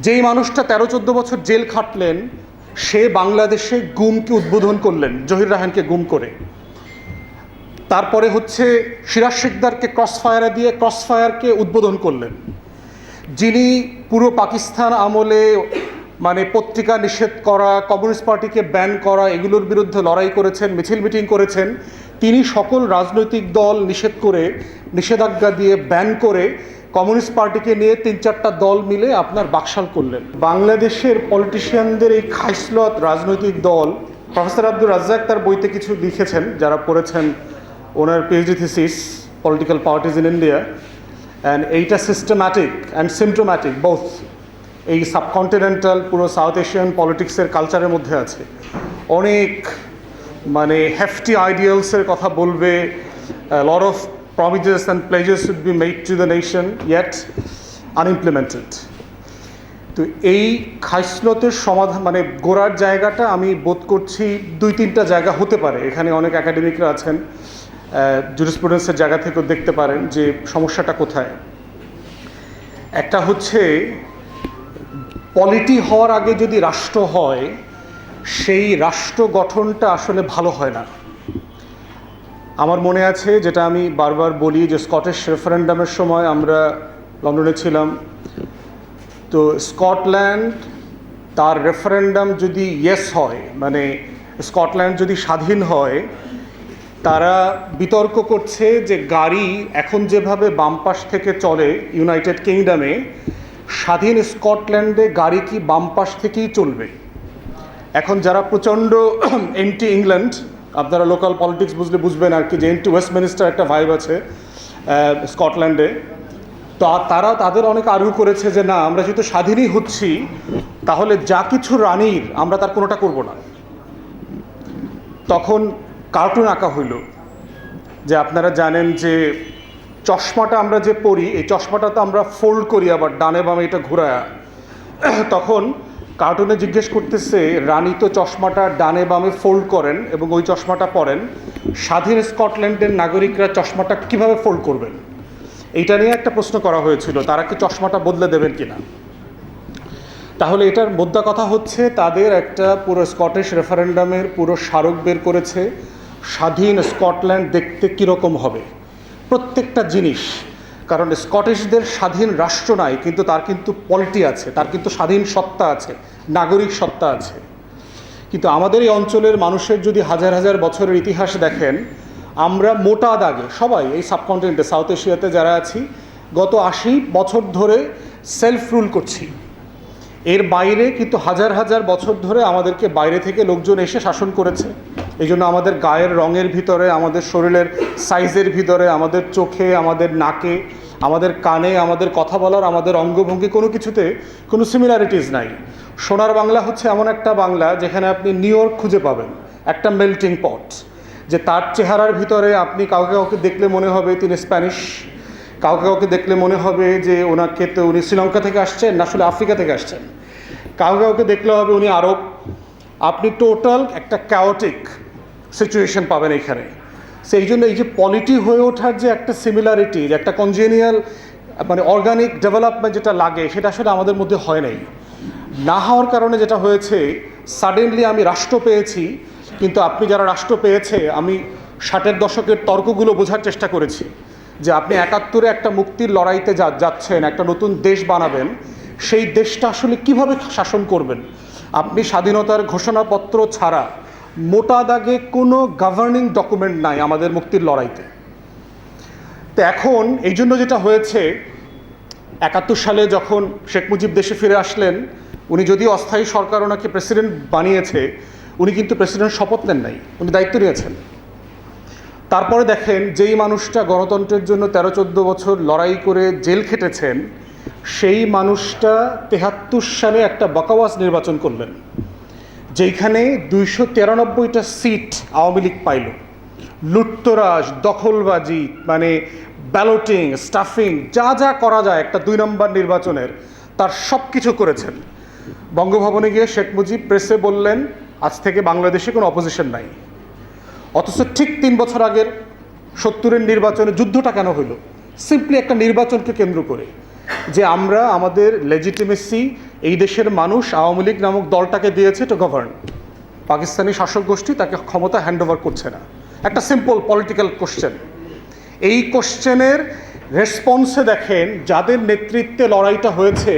যেই মানুষটা 13-14 বছর জেল খাটলেন সে বাংলাদেশে গুমকে উদ্বোধন করলেন, জহির রায়হানকে গুম করে। তারপরে হচ্ছে সিরাজ শিকদারকে ক্রসফায়ারে দিয়ে ক্রসফায়ারকে উদ্বোধন করলেন। যিনি পুরো পাকিস্তান আমলে মানে পত্রিকা নিষেধ করা, কমিউনিস্ট পার্টিকে ব্যান করা, এগুলোর বিরুদ্ধে লড়াই করেছেন, মিছিল মিটিং করেছেন, তিনি সকল রাজনৈতিক দল নিষেধ করে, নিষেধাজ্ঞা দিয়ে ব্যান করে কমিউনিস্ট পার্টিকে নিয়ে 3-4টা দল মিলে আপনার বাকশাল করলেন। বাংলাদেশের পলিটিশিয়ানদের এই খাইসলত রাজনৈতিক দল, প্রফেসর আব্দুর রাজ্জাক তার বইতে কিছু লিখেছেন, যারা পড়েছেন ওনার PhD thesis political parties in India, and এইটা সিস্টেম্যাটিক অ্যান্ড সিমটোম্যাটিক বোথ এই সাবকন্টিনেন্টাল পুরো সাউথ এশিয়ান পলিটিক্সের কালচারের মধ্যে আছে। অনেক মানে হেফটি আইডিয়ালসের কথা বলবে, lot of promises and pledges should be made to the nation yet unimplemented. তো এই খাইসলতের সমাধান মানে গোড়ার জায়গাটা আমি বোধ করছি 2-3টা জায়গা হতে পারে। এখানে অনেক একাডেমিকরা আছেন, জুরিসপ্রুডেন্সের জায়গা থেকেও দেখতে পারেন যে সমস্যাটা কোথায়। একটা হচ্ছে পলিটি হওয়ার আগে যদি রাষ্ট্র হয়, সেই রাষ্ট্র গঠনটা আসলে ভালো হয় না। আমার মনে আছে, যেটা আমি বারবার বলি, যে স্কটিশ রেফারেন্ডামের সময় আমরা লন্ডনে ছিলাম, তো স্কটল্যান্ড তার রেফারেন্ডাম যদি ইয়েস হয়, মানে স্কটল্যান্ড যদি স্বাধীন হয়, তারা বিতর্ক করছে যে গাড়ি এখন যেভাবে বাম পাশ থেকে চলে ইউনাইটেড কিংডমে, স্বাধীন স্কটল্যান্ডে গাড়ি কি বাম পাশ থেকেই চলবে। এখন যারা প্রচণ্ড এন্টি ইংল্যান্ড, আপনারা লোকাল পলিটিক্স বুঝলে বুঝবেন আর কি, যে এন্টি ওয়েস্টমিনিস্টার একটা ভাইব আছে স্কটল্যান্ডে, তো তারা তাদের অনেক আর্গু করেছে যে না, আমরা যেহেতু স্বাধীনই হচ্ছি, তাহলে যা কিছু রানীর আমরা তার কোনোটা করব না। তখন কার্টুন আঁকা হইল, যে আপনারা জানেন যে চশমাটা আমরা যে পরি, এই চশমাটা তো আমরা ফোল্ড করি আবার ডানে বামে এটা ঘুরায়া। তখন কার্টুনে জিজ্ঞেস করতেছে, রানী তো চশমাটা ডানে বামে ফোল্ড করেন এবং ওই চশমাটা পরেন, স্বাধীন স্কটল্যান্ডের নাগরিকরা চশমাটা কিভাবে ফোল্ড করবেন? এইটা নিয়ে একটা প্রশ্ন করা হয়েছিল, তারা কি চশমাটা বদলে দেবেন কিনা। তাহলে এটার মোদ্দা কথা হচ্ছে, তাদের একটা পুরো স্কটিশ রেফারেন্ডামের পুরো স্মারক বের করেছে, স্বাধীন স্কটল্যান্ড দেখতে কীরকম হবে প্রত্যেকটা জিনিস। কারণ স্কটিশদের স্বাধীন রাষ্ট্র নাই, কিন্তু তার কিন্তু পলিটি আছে, তার কিন্তু স্বাধীন সত্তা আছে, নাগরিক সত্তা আছে। কিন্তু আমাদের এই অঞ্চলের মানুষের যদি হাজার হাজার বছরের ইতিহাস দেখেন, আমরা মোটা দাগে সবাই এই সাবকন্টিনেন্টে সাউথ এশিয়াতে যারা আছি, গত 80 বছর ধরে সেলফ রুল করছি। এর বাইরে কিন্তু হাজার হাজার বছর ধরে আমাদেরকে বাইরে থেকে লোকজন এসে শাসন করেছে। এই জন্য আমাদের গায়ের রঙের ভিতরে, আমাদের শরীরের সাইজের ভিতরে, আমাদের চোখে, আমাদের নাকে, আমাদের কানে, আমাদের কথা বলার, আমাদের অঙ্গভঙ্গি, কোনো কিছুতে কোনো সিমিলারিটিস নাই। সোনার বাংলা হচ্ছে এমন একটা বাংলা যেখানে আপনি নিউ ইয়র্ক খুঁজে পাবেন, একটা মেল্টিং পট, যে তার চেহারার ভিতরে আপনি কাউকে কাউকে দেখলে মনে হবে তিনি স্প্যানিশ, কাউকে কাউকে দেখলে মনে হবে যে ওনাকে তো উনি শ্রীলঙ্কা থেকে আসছেন, না আসলে আফ্রিকা থেকে আসছেন, কাউকে কাউকে দেখলে হবে উনি আরব। আপনি টোটাল একটা ক্যাওটিক সিচুয়েশন পাবেন এখানে। সেই জন্য এই যে পলিটি হয়ে ওঠার যে একটা সিমিলারিটি, যে একটা কনজেনিয়াল মানে অর্গানিক ডেভেলপমেন্ট যেটা লাগে, সেটা আসলে আমাদের মধ্যে হয় নাই। না হওয়ার কারণে যেটা হয়েছে, সাডেনলি আমি রাষ্ট্র পেয়েছি, কিন্তু আপনি যারা রাষ্ট্র পেয়েছে, আমি 60-এর দশকের তর্কগুলো বোঝার চেষ্টা করেছি, যে আপনি 71-এ একটা মুক্তির লড়াইতে যাচ্ছেন, একটা নতুন দেশ বানাবেন, সেই দেশটা আসলে কিভাবে শাসন করবেন। আপনি স্বাধীনতার ঘোষণাপত্র ছাড়া মোটা দাগে কোনো গভর্নিং ডকুমেন্ট নাই আমাদের মুক্তির লড়াইতে। তো এখন এই জন্য যেটা হয়েছে, 71 সালে যখন শেখ মুজিব দেশে ফিরে আসলেন, উনি যদিও অস্থায়ী সরকার ওনাকে প্রেসিডেন্ট বানিয়েছে, উনি কিন্তু প্রেসিডেন্ট শপথ নেন নাই, উনি দায়িত্ব নিয়েছেন। তারপরে দেখেন, যেই মানুষটা গণতন্ত্রের জন্য 13-14 বছর লড়াই করে জেল খেটেছেন, সেই মানুষটা 73 সালে একটা বকাওয়াজ নির্বাচন করলেন, যেখানে 293টা সিট আওয়ামী লীগ পাইল। লুটতরাজ, দখলবাজি, মানে ব্যালটিং, স্টাফিং, যা যা করা যায় একটা 2 নম্বর নির্বাচনের, তার সব কিছু করেছেন। বঙ্গভবনে গিয়ে শেখ মুজিব প্রেসে বললেন, আজ থেকে বাংলাদেশে কোনো অপোজিশন নাই। অথচ ঠিক 3 বছর আগের 70-এর নির্বাচনে যুদ্ধটা কেন হইল? সিম্পলি একটা নির্বাচনকে কেন্দ্র করে, যে আমরা আমাদের লেজিটিমেসি এই দেশের মানুষ আওয়ামী লীগ নামক দলটাকে দিয়েছে টু গভর্ন। পাকিস্তানি শাসক গোষ্ঠী তাকে ক্ষমতা হ্যান্ডওভার করছে না। একটা সিম্পল পলিটিক্যাল কোশ্চেন। এই কোশ্চেনের রেসপন্সে দেখেন যাদের নেতৃত্বে লড়াইটা হয়েছে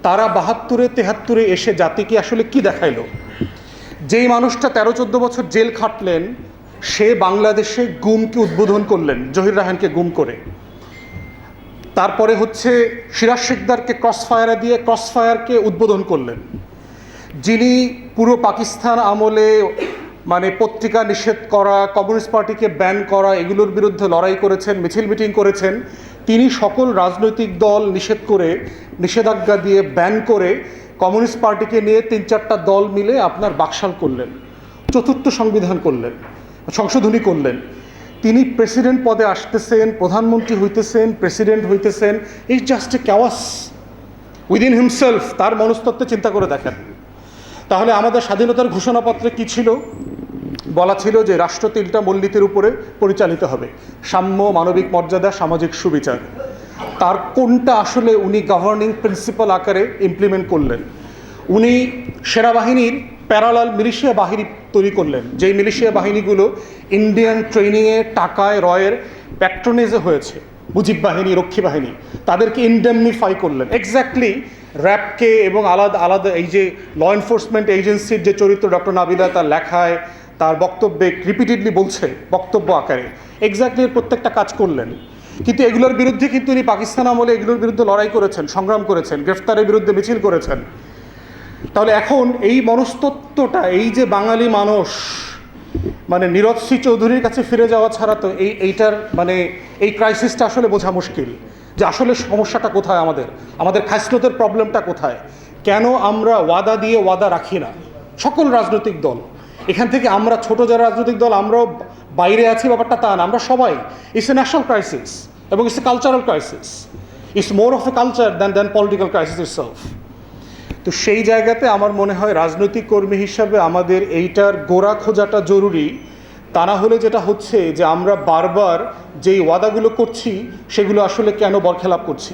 তারা 72-73 এসে জাতিকে আসলে কি দেখাইলো। যেই মানুষটা 13-14 বছর জেল খাটলেন সে বাংলাদেশে গুমকে উদ্বোধন করলেন, জহির রায়হানকে গুম করে। তারপরে হচ্ছে সিরাজ শিকদারকে ক্রসফায়ারে দিয়ে ক্রসফায়ারকে উদ্বোধন করলেন। যিনি পুরো পাকিস্তান আমলে মানে পত্রিকা নিষেধ করা, কমিউনিস্ট পার্টিকে ব্যান করা, এগুলোর বিরুদ্ধে লড়াই করেছেন, মিছিল মিটিং করেছেন, তিনি সকল রাজনৈতিক দল নিষেধ করে, নিষেধাজ্ঞা দিয়ে ব্যান করে কমিউনিস্ট পার্টিকে নিয়ে 3-4টা দল মিলে আপনার বাকশাল করলেন, চতুর্থ সংবিধান করলেন, সংশোধনী করলেন। তিনি প্রেসিডেন্ট পদে আসতেছেন, প্রধানমন্ত্রী হইতেছেন, প্রেসিডেন্ট হইতেছেন। Is just a chaos within himself. তার মনস্তত্ত্বে চিন্তা করে দেখেন। তাহলে আমাদের স্বাধীনতার ঘোষণাপত্রে কি ছিল? বলা ছিল যে রাষ্ট্র 3টা মূলনীতির উপরে পরিচালিত হবে: সাম্য, মানবিক মর্যাদা, সামাজিক সুবিচার। তার কোনটা আসলে উনি গভর্নিং প্রিন্সিপাল আকারে ইমপ্লিমেন্ট করলেন? উনি সেনাবাহিনীর প্যারালাল মিলিশিয়া বাহিনী তৈরি করলেন, যেই মিলিশিয়া বাহিনীগুলো ইন্ডিয়ান ট্রেনিংয়ে, টাকায়, রয়ের প্যাট্রোনেজে হয়েছে, মুজিব বাহিনী, রক্ষী বাহিনী, তাদেরকে ইনডেমনিফাই করলেন। এক্স্যাক্টলি র্যাবকে এবং আলাদা আলাদা এই যে ল এনফোর্সমেন্ট এজেন্সির যে চরিত্র ডক্টর নাবিলা তার লেখায়, তার বক্তব্যে রিপিটেডলি বলছে, বক্তব্য আকারে এক্স্যাক্টলি এর প্রত্যেকটা কাজ করলেন। কিন্তু এগুলোর বিরুদ্ধে কিন্তু উনি পাকিস্তান আমলে এগুলোর বিরুদ্ধে লড়াই করেছেন, সংগ্রাম করেছেন, গ্রেফতারের বিরুদ্ধে মিছিল করেছেন। তাহলে এখন এই মনস্তত্ত্বটা, এই যে বাঙালি মানুষ মানে নীরজ সি চৌধুরীর কাছে ফিরে যাওয়া ছাড়া তো এইটার মানে এই ক্রাইসিসটা আসলে বোঝা মুশকিল যে আসলে সমস্যাটা কোথায়, আমাদের খাসলতের প্রবলেমটা কোথায়। কেন আমরা ওয়াদা দিয়ে ওয়াদা রাখি না? সকল রাজনৈতিক দল, এখান থেকে আমরা ছোট যারা রাজনৈতিক দল আমরাও বাইরে আছি ব্যাপারটা তা না, আমরা সবাই। ইটস এ ন্যাশনাল ক্রাইসিস এবং it's a cultural crisis. It's more of a culture than political crisis itself. তো সেই জায়গাতে আমার মনে হয় রাজনৈতিক কর্মী হিসাবে আমাদের এইটার গোড়া খোঁজাটা জরুরি। তা না হলে যেটা হচ্ছে যে আমরা বারবার যেই ওয়াদাগুলো করছি সেগুলো আসলে কেন বরখেলাপ করছি।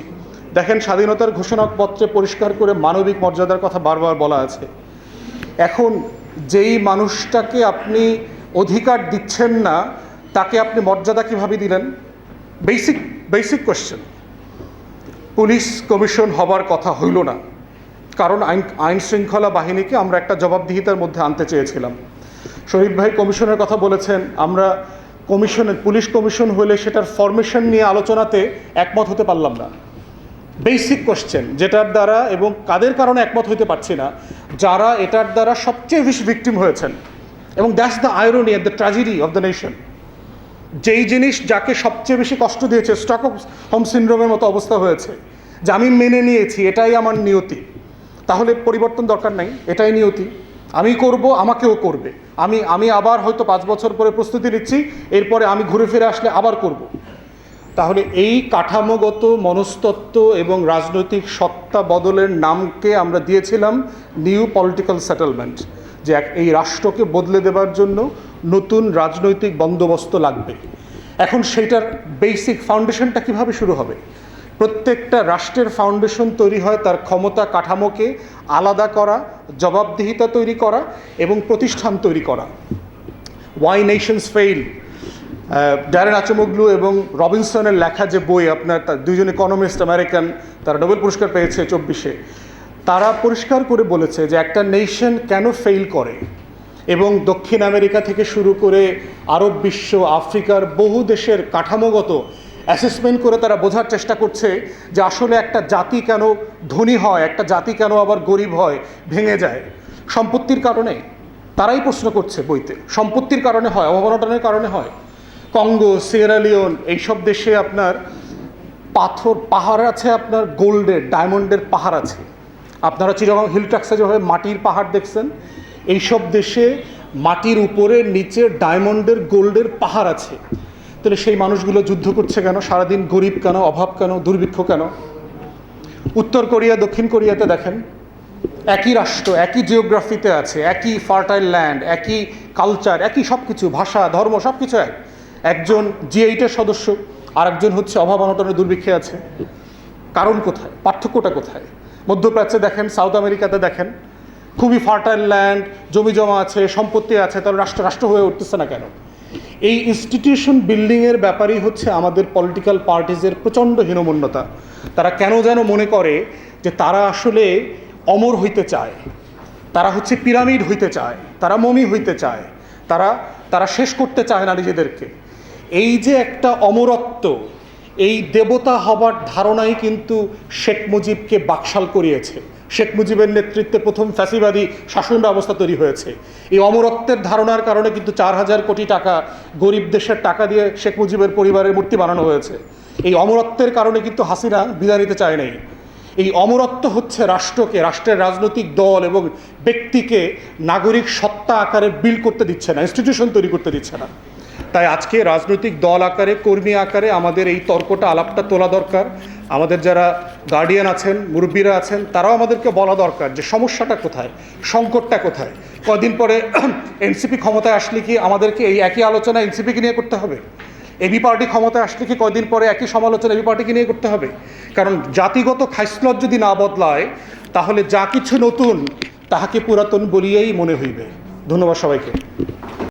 দেখেন, স্বাধীনতার ঘোষণাপত্রে পরিষ্কার করে মানবিক মর্যাদার কথা বারবার বলা আছে। এখন যেই মানুষটাকে আপনি অধিকার দিচ্ছেন না তাকে আপনি মর্যাদা কীভাবে দিলেন? Basic question. পুলিশ কমিশন হবার কথা হইল না, কারণ আইন শৃঙ্খলা বাহিনীকে আমরা একটা জবাবদিহিতার মধ্যে আনতে চেয়েছিলাম। শরীফ ভাই কমিশনের কথা বলেছেন, আমরা পুলিশ কমিশন হলে সেটার ফরমেশন নিয়ে আলোচনাতে একমত হতে পারলাম না। বেসিক কোশ্চেন, যেটার দ্বারা এবং কাদের কারণে একমত হতে পারছি না, যারা এটার দ্বারা সবচেয়ে বেশি ভিকটিম হয়েছেন। এবং that's the irony and the tragedy of the nation. যেই জিনিস যাকে সবচেয়ে বেশি কষ্ট দিয়েছে, স্টকহোম সিনড্রোমের মতো অবস্থা হয়েছে, যে আমি মেনে নিয়েছি এটাই আমার নিয়তি, তাহলে পরিবর্তন দরকার নাই, এটাই নিয়তি, আমি করব, আমাকেও করবে। আমি আবার হয়তো 5 বছর পরে প্রস্তুতি নিচ্ছি, এরপরে আমি ঘুরে ফিরে আসলে আবার করব। তাহলে এই কাঠামোগত মনস্তত্ত্ব এবং রাজনৈতিক সত্তা বদলের নামকে আমরা দিয়েছিলাম নিউ পলিটিক্যাল সেটেলমেন্ট, যে এই রাষ্ট্রকে বদলে দেবার জন্য নতুন রাজনৈতিক বন্দোবস্ত লাগবে। এখন সেইটার বেসিক ফাউন্ডেশনটা কিভাবে শুরু হবে? প্রত্যেকটা রাষ্ট্রের ফাউন্ডেশন তৈরি হয় তার ক্ষমতা কাঠামোকে আলাদা করা, জবাবদিহিতা তৈরি করা এবং প্রতিষ্ঠান তৈরি করা। ওয়াই নেশনস ফেইল, ড্যারেন আচমোগলু এবং রবিনসনের লেখা যে বই, আপনার দুইজন ইকোনমিস্ট আমেরিকান, তারা নোবেল পুরস্কার পেয়েছে 24-এ, তারা পরিষ্কার করে বলেছে যে একটা নেশন কেন ফেইল করে। এবং দক্ষিণ আমেরিকা থেকে শুরু করে আরব বিশ্ব, আফ্রিকার বহু দেশের কাঠামোগত অ্যাসেসমেন্ট করে তারা বোঝার চেষ্টা করছে যে আসলে একটা জাতি কেন ধনী হয়, একটা জাতি কেন আবার গরিব হয়, ভেঙে যায়। সম্পত্তির কারণে, তারাই প্রশ্ন করছে বইতে, সম্পত্তির কারণে হয়, অবনটনের কারণে হয়। কঙ্গো, সিয়েরা লিওন, এইসব দেশে আপনার পাহাড় আছে, আপনার গোল্ডের, ডায়মন্ডের পাহাড় আছে। আপনারা চিটাগং হিল ট্র্যাক্সে যেভাবে মাটির পাহাড় দেখছেন, এইসব দেশে মাটির উপরে নিচে ডায়মন্ডের, গোল্ডের পাহাড় আছে। তাহলে সেই মানুষগুলো যুদ্ধ করছে কেন? সারাদিন গরিব কেন, অভাব কেন, দুর্ভিক্ষ কেন? উত্তর কোরিয়া, দক্ষিণ কোরিয়াতে দেখেন, একই রাষ্ট্র, একই জিওগ্রাফিতে আছে, একই ফার্টাইল ল্যান্ড, একই কালচার, একই সব কিছু, ভাষা, ধর্ম, সব কিছু এক। একজন G8-এর সদস্য, আর একজন হচ্ছে অভাব অনটনের দুর্ভিক্ষে আছে। কারণ কোথায়? পার্থক্যটা কোথায়? মধ্যপ্রাচ্যে দেখেন, সাউথ আমেরিকাতে দেখেন, খুবই ফার্টাইল ল্যান্ড, জমি জমা আছে, সম্পত্তি আছে, তাহলে রাষ্ট্র হয়ে উঠতেছে না কেন? এই ইনস্টিটিউশন বিল্ডিংয়ের ব্যাপারই হচ্ছে আমাদের পলিটিক্যাল পার্টিজের প্রচণ্ড হীনমন্যতা। তারা কেন যেন মনে করে যে তারা আসলে অমর হইতে চায়, তারা হচ্ছে পিরামিড হইতে চায়, তারা মমি হইতে চায়, তারা শেষ করতে চায় না নিজেদেরকে। এই যে একটা অমরত্ব, এই দেবতা হবার ধারণাই কিন্তু শেখ মুজিবকে বাকশাল করিয়েছে। শেখ মুজিবের নেতৃত্বে প্রথম ফ্যাসিবাদী শাসন ব্যবস্থা তৈরি হয়েছে। এই অমরত্বের ধারণার কারণে কিন্তু 4,000 কোটি টাকা গরিব দেশের টাকা দিয়ে শেখ মুজিবের পরিবারের মূর্তি বানানো হয়েছে। এই অমরত্বের কারণে কিন্তু হাসিনা বিদায় নিতে চায় নাই। এই অমরত্ব হচ্ছে রাষ্ট্রকে, রাষ্ট্রের রাজনৈতিক দল এবং ব্যক্তিকে নাগরিক সত্তা আকারে বিল্ড করতে দিচ্ছে না, ইনস্টিটিউশন তৈরি করতে দিচ্ছে না। তাই আজকে রাজনৈতিক দল আকারে, কর্মী আকারে আমাদের এই তর্কটা, আলাপটা তোলা দরকার। আমাদের যারা গার্ডিয়ান আছেন, মুরব্বীরা আছেন, তারাও আমাদেরকে বলা দরকার যে সমস্যাটা কোথায়, সংকটটা কোথায়। কদিন পরে এনসিপি ক্ষমতায় আসলে কি আমাদেরকে এই একই আলোচনা এনসিপিকে নিয়ে করতে হবে? এবি পার্টি ক্ষমতায় আসলে কি কয়দিন পরে একই সমালোচনা এবি পার্টিকে নিয়ে করতে হবে? কারণ জাতিগত খাইসলত যদি না বদলায়, তাহলে যা কিছু নতুন তাহাকে পুরাতন বলিয়েই মনে হইবে। ধন্যবাদ সবাইকে।